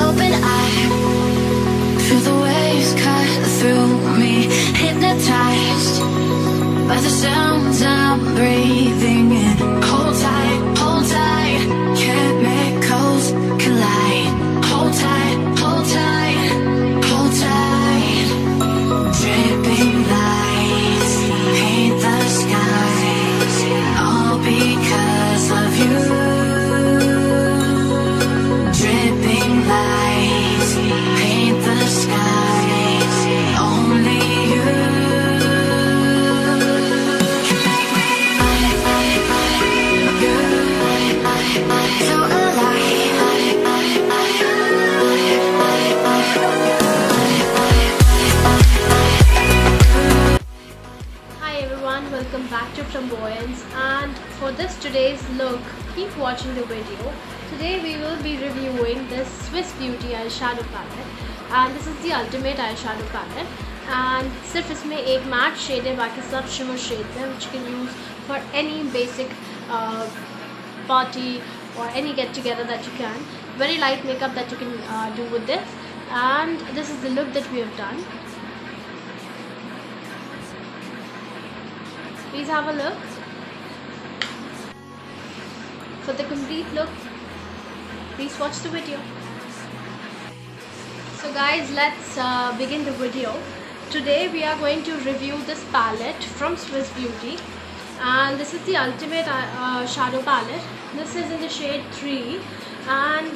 open eye, feel the waves cut through me, hypnotized by the sounds I'm breathing in. Hold tight, chemicals collide. Hold tight, hold tight, hold tight. Dripping lights paint the skies, all because of you. Dripping lights paint the skies, only you. So alive. Hi everyone, welcome back to Flamboyance, and for this today's look, keep watching the video. Today we will be reviewing this Swiss Beauty eyeshadow palette, and this is the ultimate eyeshadow palette. And सिर्फ इसमें एक matte shade है, बाकी सब shimmer shades हैं, which you can use for any basic party or any get together that you can. Very light makeup that you can do with this, and this is the look that we have done. Please have a look. For the complete look, please watch the video. So guys, let's begin the video. Today we are going to review this palette from Swiss Beauty, and this is the ultimate shadow palette. This is in the shade 3, and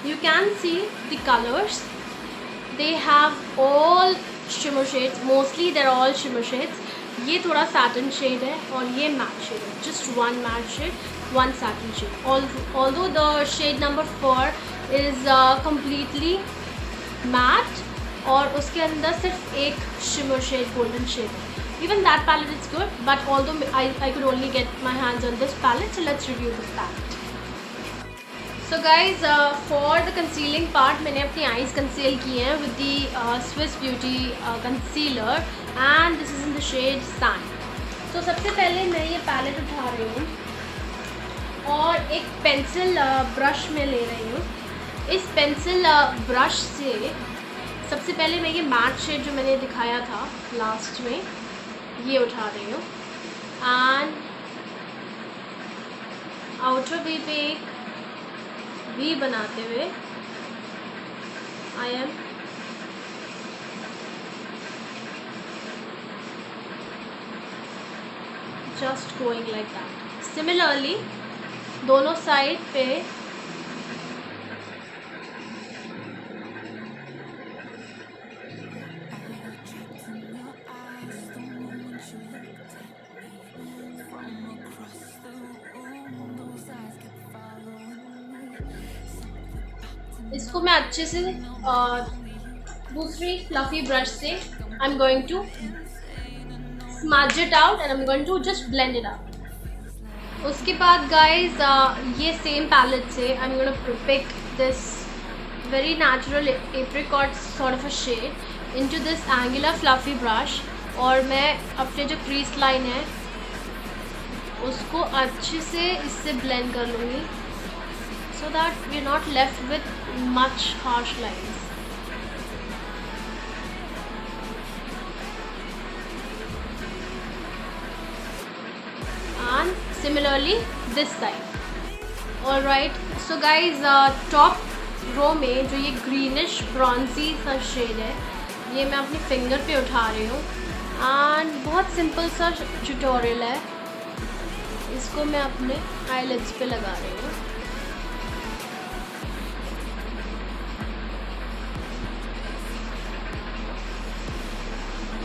you can see the colors. They have all shimmer shades. Mostly they're all shimmer shades. ये थोड़ा satin shade है और ये matte shade है. Just one matte shade, one satin shade. Although the shade number 4 is completely matte और उसके अंदर सिर्फ एक shimmer shade, golden shade है. Even that palette is good, but although I could only get my hands on this palette, so let's review this palette. So guys, for the concealing part, मैंने अपनी eyes conceal की हैं with the Swiss Beauty concealer, and this is in the shade Sand. So सबसे पहले मैं ये palette उठा रही हूँ और एक pencil brush में ले रही हूँ. इस pencil brush से सबसे पहले मैं ये matte shade जो मैंने दिखाया था last में, ये उठा रही हूँ, and outer V पे V बनाते हुए I am just going like that. Similarly, दोनों साइड पे इसको मैं अच्छे से दूसरी फ्लफी ब्रश से I am going to smudge it out and I am going to just blend it out. उसके बाद गाइज ये सेम पैलेट से I am going to pick this very natural apricot sort of a shade into this angular fluffy brush, और मैं अपने जो crease line है उसको अच्छे से इससे ब्लेंड कर लूँगी, so that we are not left with much harsh lines. And similarly this side. Alright, so guys, top row में जो ये greenish bronzy सा shade है, ये मैं अपनी finger पे उठा रही हूँ, and बहुत simple सा tutorial है. इसको मैं अपने eyelids पे लगा रही हूँ.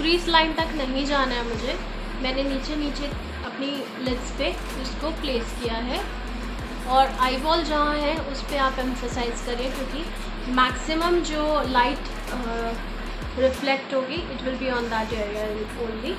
क्रीज लाइन तक नहीं जाना है मुझे. मैंने नीचे अपनी लिड्स पे इसको प्लेस किया है, और आई बॉल जहाँ है उस पर आप एम्फसाइज करें, क्योंकि मैक्सिमम जो लाइट रिफ्लेक्ट होगी it will be on that area only.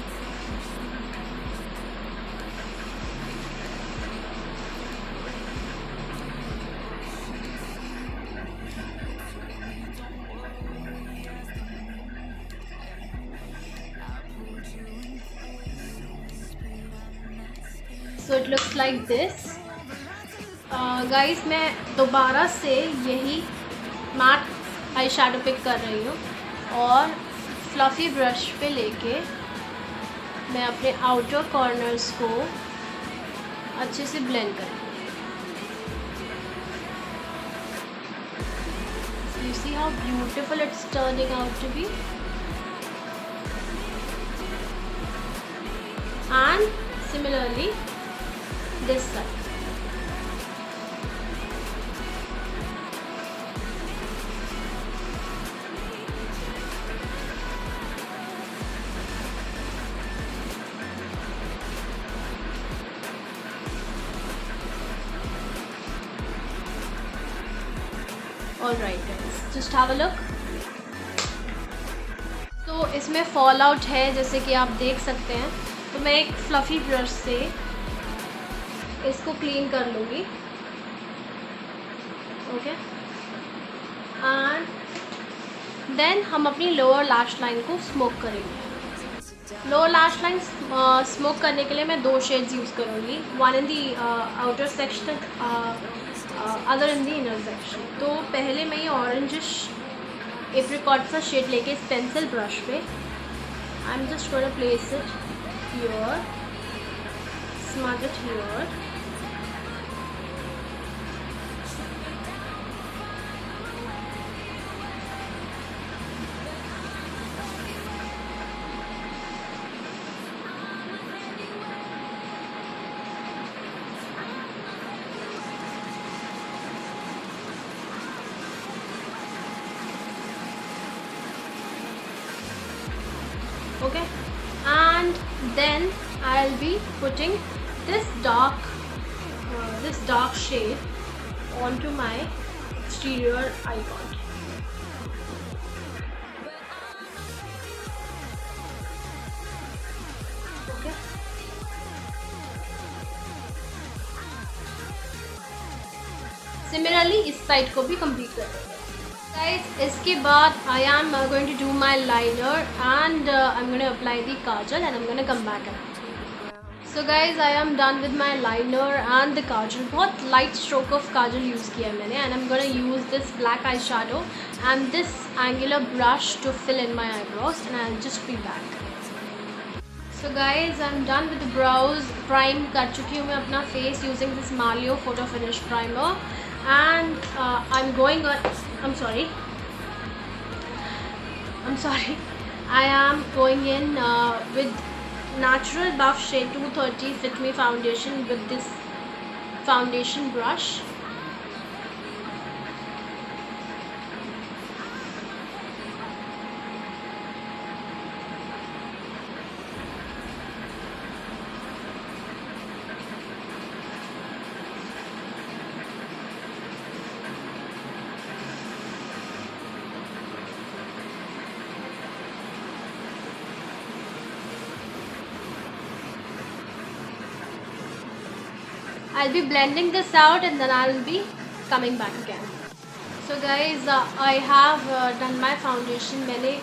So it looks like this. Guys मैं दोबारा से यही मैट आई शेडो पिक कर रही हूँ और फ्लफ़ी ब्रश पे लेके मैं अपने आउटर कॉर्नर्स को अच्छे से ब्लेंड करूँगी। You see how beautiful it's turning out to be? And similarly this side. Alright guys, just have a look. तो इसमें फॉल आउट है जैसे कि आप देख सकते हैं, तो मैं एक फ्लफ़ी ब्रश से इसको क्लीन कर लूँगी। ओके, एंड देन हम अपनी लोअर लैश लाइन को स्मोक करेंगे। लोअर लैश लाइन स्मोक करने के लिए मैं 2 शेड्स यूज़ करूँगी, one in the outer section, other in the inner section. तो पहले मैं ये ऑरेंजिश एप्रिकॉट सा शेड लेके इस पेंसिल ब्रश पे I am just gonna place it here, smudge it here, okay, and then I'll be putting this dark shade onto my exterior eye contact. Okay, similarly इस side को भी complete कर देंगे। Guys, इसके बाद I am going to do my liner and I'm going to apply the kajal and I'm going to come back around. So guys, I am done with my liner and the kajal. बहुत light stroke of kajal use किया है मैंने, and I'm going to use this black eyeshadow and this angular brush to fill in my eyebrows, and I'll just be back. So guys, I'm done with the brows. Prime कर चुकी हूँ मैं अपना face using this Malio Photo Finish Primer, and I'm going on. I'm sorry, I am going in with Natural Buff Shade 230 Fit Me Foundation with this foundation brush. I'll be blending this out and then I'll be coming back again. So guys, I have done my foundation. मैंने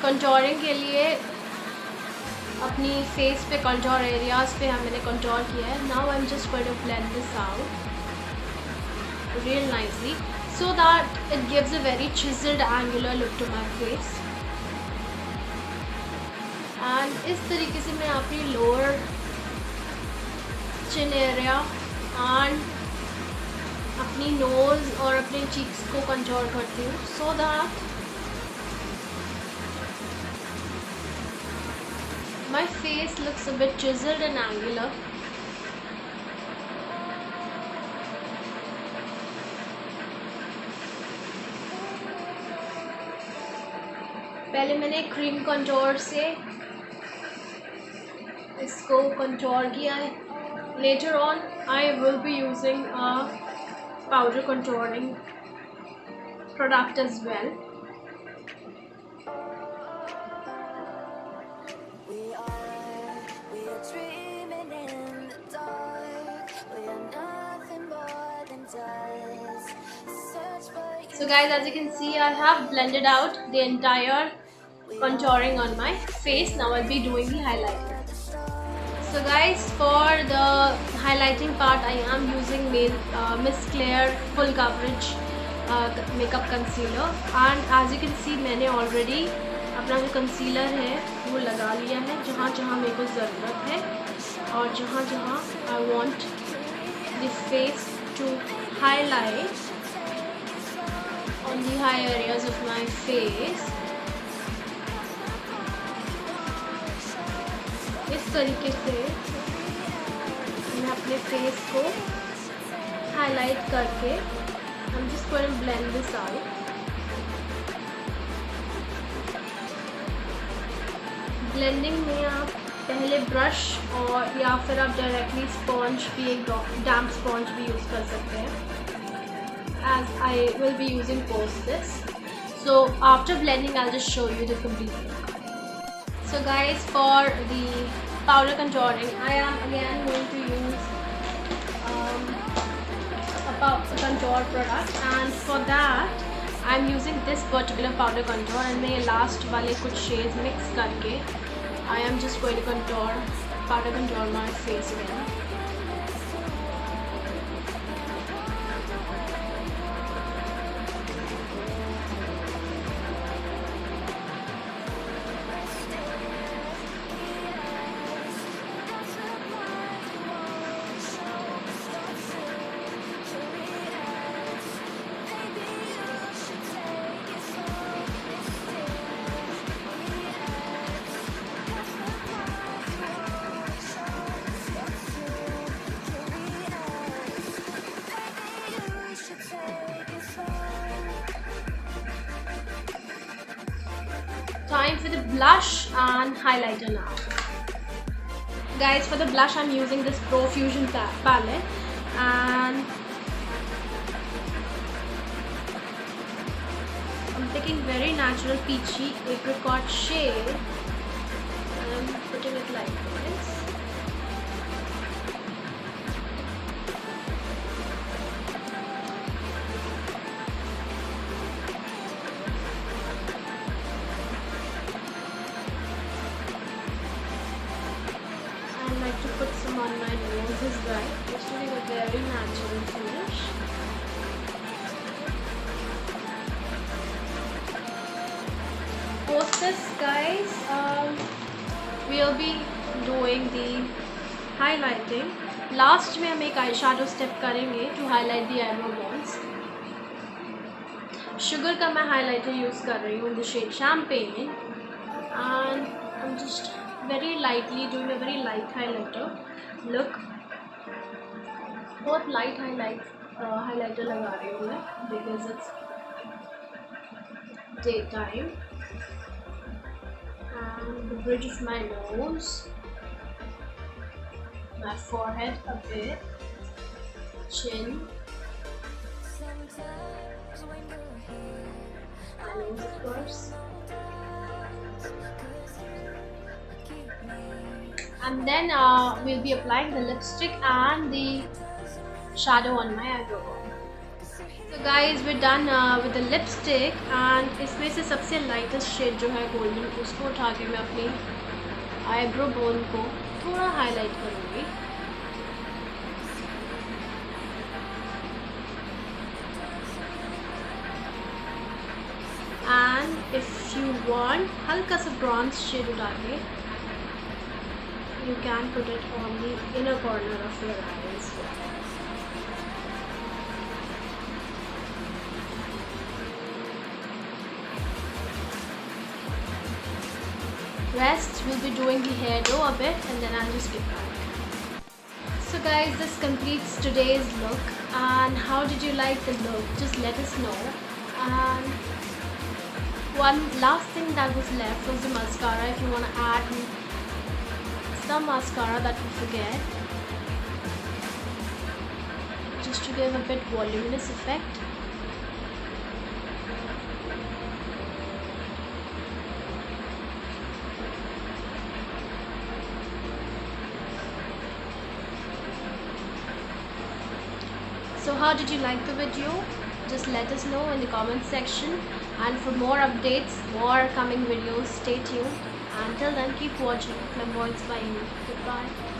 contouring के लिए अपनी face पे contour areas पे मैंने contour किया है. Now I'm just going to blend this out real nicely so that it gives a very chiseled angular look to my face. And इस तरीके से मैं अपनी lower chin area and अपनी नोज़ और अपने चीक्स को कंट्रोल करती हूँ so that my face looks a bit chiseled and angular. पहले मैंने क्रीम कंटूर से इसको कंटूर किया है. Later on I will be using a powder contouring product as well. So guys, as you can see, I have blended out the entire contouring on my face. Now I'll be doing the highlighting. So guys, for the highlighting part I am using Miss Claire full coverage makeup concealer. And as you can see मैंने already अपना जो concealer है वो लगा लिया है जहाँ जहाँ मेरे को ज़रूरत है और जहाँ जहाँ I want the face to highlight on the high areas of my face. इस तरीके से मैं अपने फेस को हाईलाइट करके I'm just going to blend this out. Blending में आप पहले ब्रश और या फिर आप डायरेक्टली स्पॉन्ज भी, एक डैम्प स्पॉन्ज भी यूज़ कर सकते हैं, as I will be using post this. So after blending I'll just show you the complete look. So guys, for the powder contouring I am again going to use a contour product, and for that I'm using this particular powder contour, and मैं last वाले कुछ shades mix करके I am just going to powder contour my face again. Time for the blush and highlighter now. Guys, for the blush I'm using this Profusion palette, and I'm picking very natural peachy apricot shade and I'm putting it like this. To put some on my nose as well, just giving a very natural finish. Post this, guys, we'll be doing the highlighting. Last में हम एक eyeshadow step करेंगे to highlight the eyebrow bones. Sugar का मैं highlighter use कर रही हूँ in the shade Champagne, and I'm just very lightly doing a very light highlighter look. बहुत light highlighter लगा रही हूँ मैं because it's daytime. And the bridge of my nose, my forehead a bit, chin, my nose of course. And then we'll be applying the lipstick and the shadow on my eyebrow bone. So guys, we're done with the lipstick, and इसमें से सबसे lightest shade जो है golden, उसको उठा के मैं अपनी eyebrow bone को थोड़ा highlight करूँगी. And if you want हल्का सा bronze shade उठा के you can put it on the inner corner of your eye as well. Rest we'll be doing the hair dough a bit, and then I'll just get back. So guys, this completes today's look, and how did you like the look? Just let us know. And one last thing that was left was the mascara. If you want to add some mascara that we forget, just to give a bit voluminous effect. So how did you like the video? Just let us know in the comment section, and for more updates, more coming videos, stay tuned. Until then, keep watching Flamboyance by Amy. Goodbye.